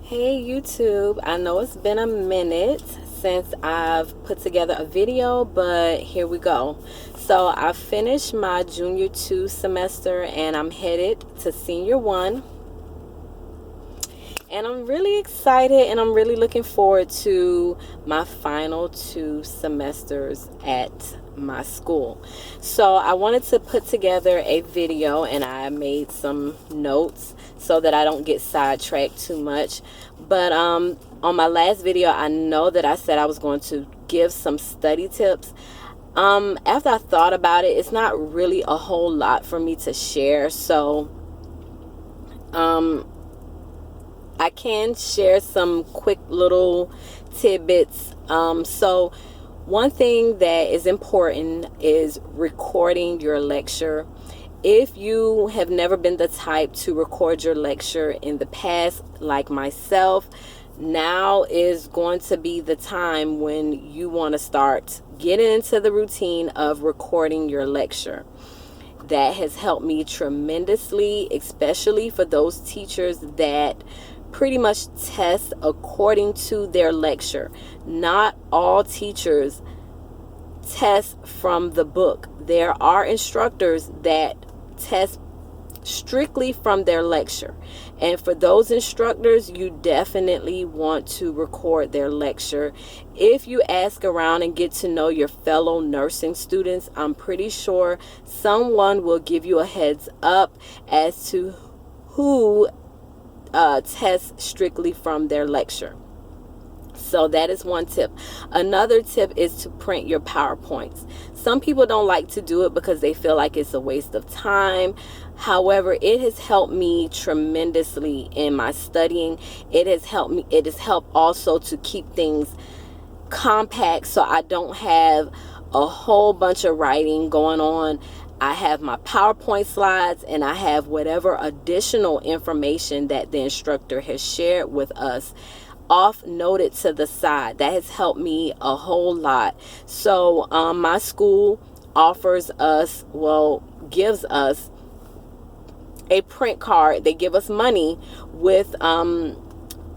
Hey YouTube, I know it's been a minute since I've put together a video, but here we go. So I finished my junior 2 semester and I'm headed to senior 1. And I'm really excited and I'm really looking forward to my final 2 semesters at my school. So I wanted to put together a video and I made some notes so that I don't get sidetracked too much. But on my last video, I know that I said I was going to give some study tips. After I thought about it, it's not really a whole lot for me to share. So I can share some quick little tidbits. So one thing that is important is recording your lecture. If you have never been the type to record your lecture in the past, like myself, now is going to be the time when you want to start getting into the routine of recording your lecture. That has helped me tremendously, especially for those teachers that pretty much test according to their lecture. Not all teachers test from the book. There are instructors that test strictly from their lecture, and for those instructors, you definitely want to record their lecture. If you ask around and get to know your fellow nursing students, I'm pretty sure someone will give you a heads up as to who tests strictly from their lecture. So that is one tip. Another tip is to print your PowerPoints. Some people don't like to do it because they feel like it's a waste of time. However, it has helped me tremendously in my studying. It has helped also to keep things compact so I don't have a whole bunch of writing going on. I have my PowerPoint slides and I have whatever additional information that the instructor has shared with us off noted to the side. That has helped me a whole lot. So my school offers us, gives us a print card. They give us money with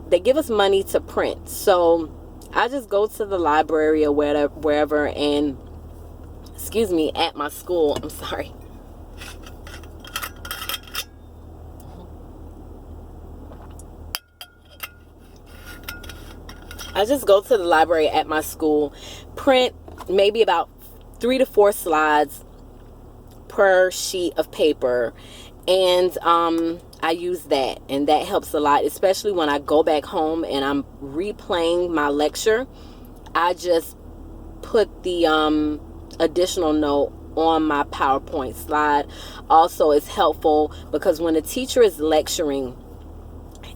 they give us money to print. So I just go to the library or wherever and at my school, I'm sorry. I just go to the library at my school, print maybe about 3 to 4 slides per sheet of paper, and I use that, and that helps a lot, especially when I go back home and I'm replaying my lecture. I just put the additional note on my PowerPoint slide. Also, it's helpful because when a teacher is lecturing,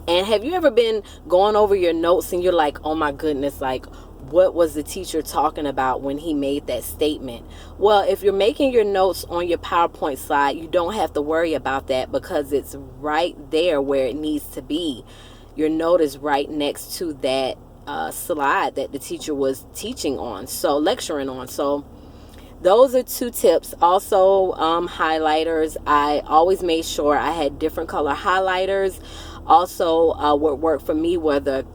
and have you ever been going over your notes and you're like, oh my goodness, like what was the teacher talking about when he made that statement? Well, if you're making your notes on your PowerPoint slide, you don't have to worry about that because it's right there where it needs to be. Your note is right next to that slide that the teacher was teaching on, so lecturing on. So those are 2 tips. Also, highlighters. I always made sure I had different color highlighters. Also, what worked for me were the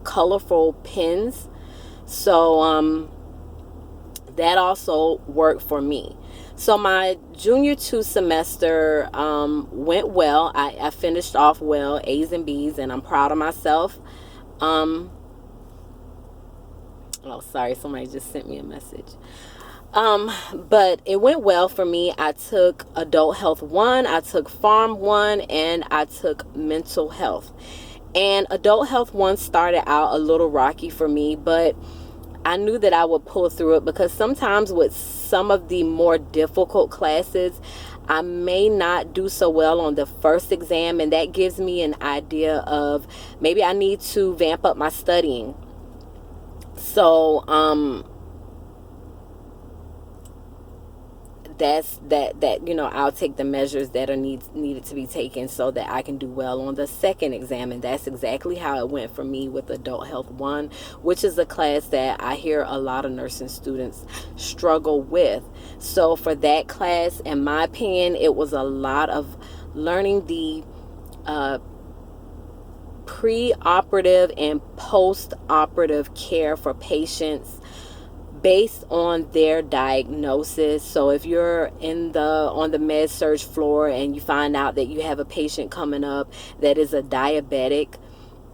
colorful pens. So that also worked for me. So my junior 2 semester went well. I finished off well, A's and B's, and I'm proud of myself. Oh, sorry, somebody just sent me a message. But it went well for me. I took Adult Health 1, I took Pharm 1, and I took Mental Health. And Adult Health 1 started out a little rocky for me, but I knew that I would pull through it because sometimes with some of the more difficult classes, I may not do so well on the first exam, and that gives me an idea of maybe I need to vamp up my studying. So, I'll take the measures that are needed to be taken so that I can do well on the second exam. And that's exactly how it went for me with Adult Health 1, which is a class that I hear a lot of nursing students struggle with. So for that class, in my opinion, it was a lot of learning the pre-operative and post-operative care for patients based on their diagnosis. So if you're on the med surg floor and you find out that you have a patient coming up that is a diabetic,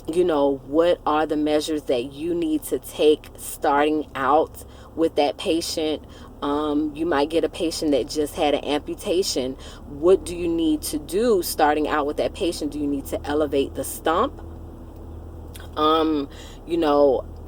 what are the measures that you need to take starting out with that patient? You might get a patient that just had an amputation. What do you need to do starting out with that patient? Do you need to elevate the stump?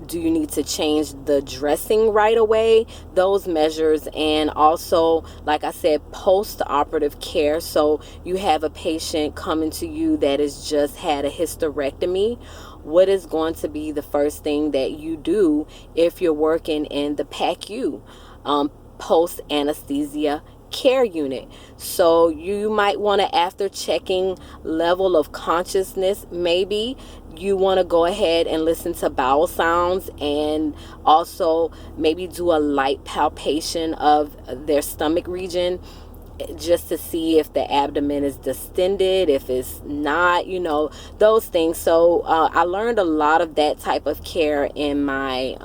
Do you need to change the dressing right away? Those measures. And also, like I said, post-operative care. So you have a patient coming to you that has just had a hysterectomy. What is going to be the first thing that you do if you're working in the PACU, post-anesthesia care unit? So you might want to, after checking level of consciousness, maybe you want to go ahead and listen to bowel sounds, and also maybe do a light palpation of their stomach region, just to see if the abdomen is distended, if it's not, those things. So I learned a lot of that type of care in my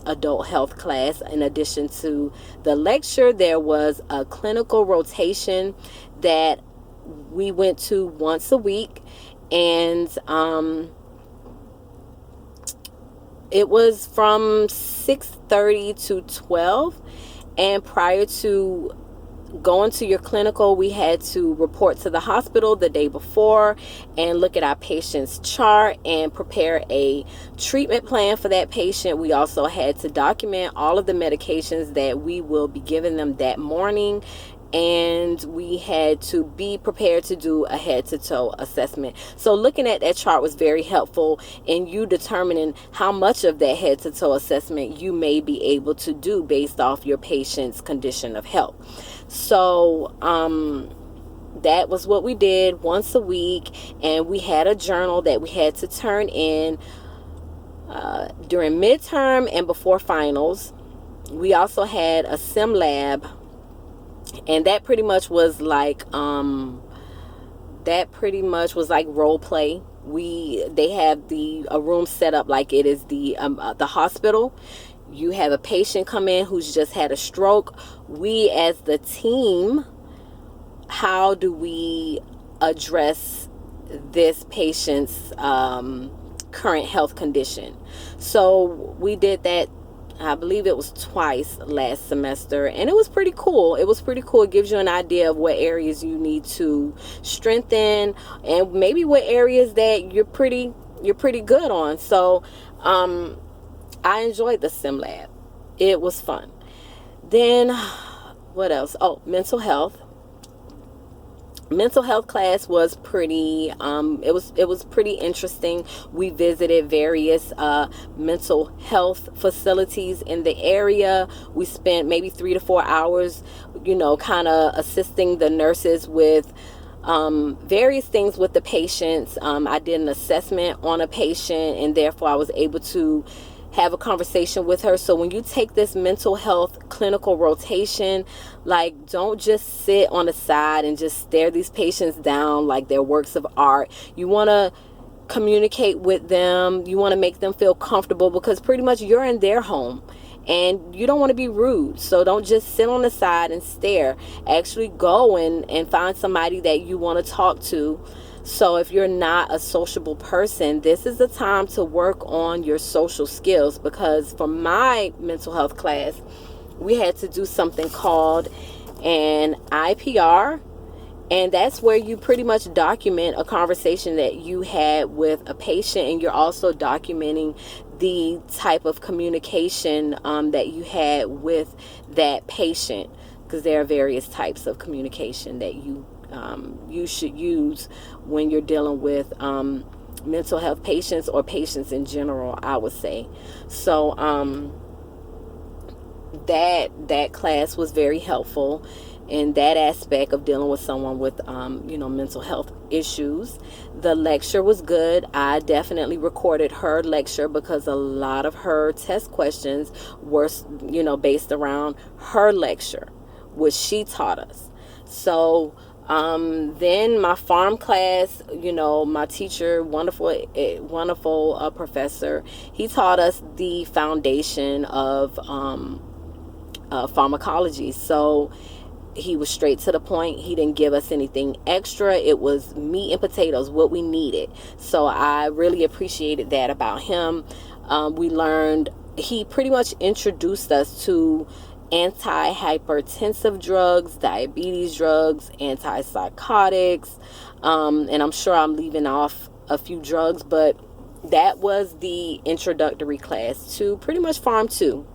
adult health class. In addition to the lecture, there was a clinical rotation that we went to once a week, and it was from 6:30 to 12. And prior to going to your clinical, we had to report to the hospital the day before and look at our patient's chart and prepare a treatment plan for that patient. We also had to document all of the medications that we will be giving them that morning, and we had to be prepared to do a head-to-toe assessment. So looking at that chart was very helpful in you determining how much of that head-to-toe assessment you may be able to do based off your patient's condition of health. So that was what we did once a week, and we had a journal that we had to turn in during midterm and before finals. We also had a sim lab, and that pretty much was like role play. They have a room set up like it is the hospital. You have a patient come in who's just had a stroke. We, as the team, how do we address this patient's current health condition? So we did that, I believe it was twice last semester, and it was pretty cool. It gives you an idea of what areas you need to strengthen, and maybe what areas that you're pretty good on. So I enjoyed the sim lab. It was fun. Then what else? Oh, mental health class was pretty it was pretty interesting. We visited various mental health facilities in the area. We spent maybe 3 to 4 hours kind of assisting the nurses with various things with the patients. I did an assessment on a patient, and therefore I was able to have a conversation with her. So when you take this mental health clinical rotation, like, don't just sit on the side and just stare these patients down like they're works of art. You want to communicate with them. You want to make them feel comfortable, because pretty much you're in their home and you don't want to be rude. So don't just sit on the side and stare. Actually go and find somebody that you want to talk to. So if you're not a sociable person, this is the time to work on your social skills, because for my mental health class, we had to do something called an IPR, and that's where you pretty much document a conversation that you had with a patient, and you're also documenting the type of communication that you had with that patient, because there are various types of communication that you should use when you're dealing with mental health patients, or patients in general, I would say. So that class was very helpful in that aspect of dealing with someone with mental health issues. The lecture was good. I definitely recorded her lecture, because a lot of her test questions were based around her lecture, which she taught us. So Then my farm class, my teacher, wonderful professor, he taught us the foundation of pharmacology. So he was straight to the point. He didn't give us anything extra. It was meat and potatoes, what we needed. So I really appreciated that about him. He pretty much introduced us to antihypertensive drugs, diabetes drugs, antipsychotics, and I'm sure I'm leaving off a few drugs, but that was the introductory class to pretty much Farm 2.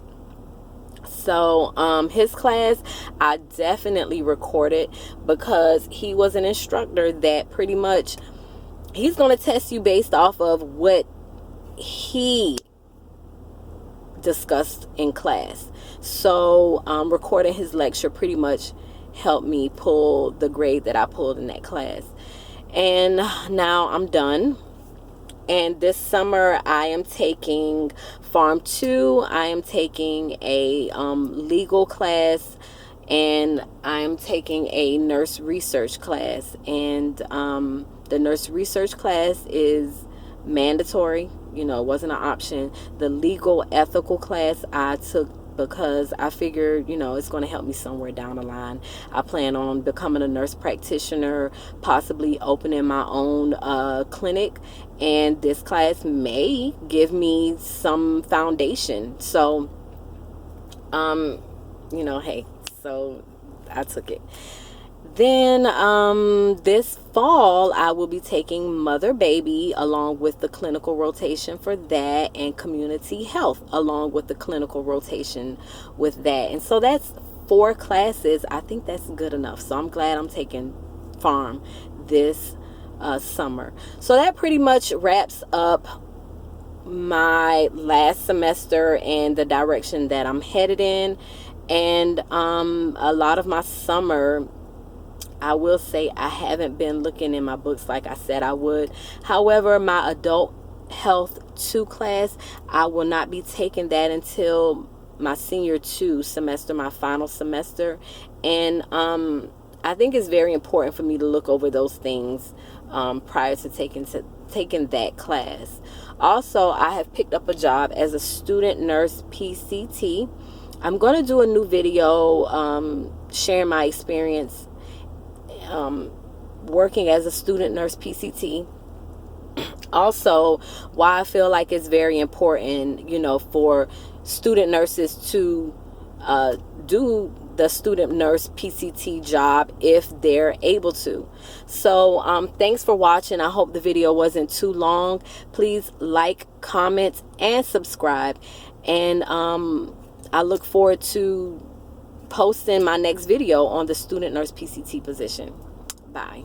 So his class I definitely recorded, because he was an instructor that pretty much, he's going to test you based off of what he discussed in class. So recording his lecture pretty much helped me pull the grade that I pulled in that class. And now I'm done. And this summer I am taking Farm 2. I am taking a legal class, and I'm taking a nurse research class. And the nurse research class is mandatory, it wasn't an option. The legal ethical class I took because I figured, it's going to help me somewhere down the line. I plan on becoming a nurse practitioner, possibly opening my own clinic, and this class may give me some foundation. So, hey, so I took it. Then this fall I will be taking mother baby along with the clinical rotation for that, and community health along with the clinical rotation with that. And so that's 4 classes. I think that's good enough. So I'm glad I'm taking farm this summer. So that pretty much wraps up my last semester and the direction that I'm headed in. And a lot of my summer, I will say I haven't been looking in my books like I said I would. However, my adult health 2 class, I will not be taking that until my senior 2 semester, my final semester. And I think it's very important for me to look over those things prior to taking that class. Also, I have picked up a job as a student nurse PCT. I'm going to do a new video sharing my experience working as a student nurse PCT. Also, why I feel like it's very important, for student nurses to do the student nurse PCT job if they're able to. So thanks for watching. I hope the video wasn't too long. Please like, comment, and subscribe. And I look forward to posting my next video on the student nurse PCT position. Bye.